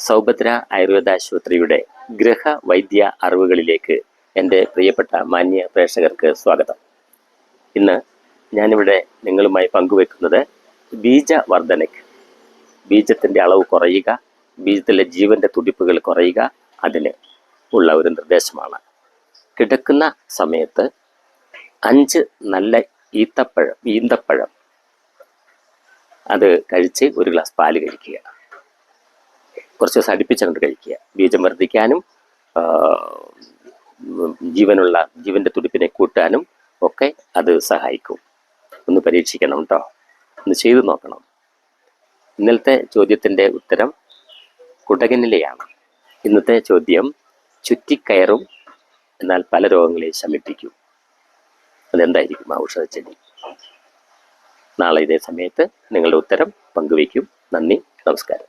സൗഭദ്ര ആയുർവേദ ആശുപത്രിയുടെ ഗൃഹവൈദ്യ അറിവുകളിലേക്ക് എൻ്റെ പ്രിയപ്പെട്ട മാന്യ പ്രേക്ഷകർക്ക് സ്വാഗതം. ഇന്ന് ഞാനിവിടെ നിങ്ങളുമായി പങ്കുവെക്കുന്നത് ബീജവർദ്ധനയ്ക്ക്, ബീജത്തിൻ്റെ അളവ് കുറയുക, ബീജത്തിലെ ജീവൻ്റെ തുടിപ്പുകൾ കുറയുക, അതിന് ഉള്ള ഒരു നിർദ്ദേശമാണ്. കിടക്കുന്ന സമയത്ത് 5 നല്ല ഈന്തപ്പഴം അത് കഴിച്ച് ഒരു ഗ്ലാസ് പാല് കഴിക്കുക. കുറച്ച് ദിവസം അടുപ്പിച്ചുകൊണ്ട് കഴിക്കുക. ബീജം വർദ്ധിക്കാനും ജീവൻ്റെ തുടിപ്പിനെ കൂട്ടാനും ഒക്കെ അത് സഹായിക്കും. ഒന്ന് പരീക്ഷിക്കണം കേട്ടോ, ഒന്ന് ചെയ്തു നോക്കണം. ഇന്നലത്തെ ചോദ്യത്തിൻ്റെ ഉത്തരം കുടകനിലയാണ്. ഇന്നത്തെ ചോദ്യം ചുറ്റിക്കയറും എന്നാൽ പല രോഗങ്ങളെയും ശമിപ്പിക്കും. അതെന്തായിരിക്കും ആ ഔഷധച്ചെടി? നാളെ ഇതേ സമയത്ത് നിങ്ങളുടെ ഉത്തരം പങ്കുവയ്ക്കും. നന്ദി, നമസ്കാരം.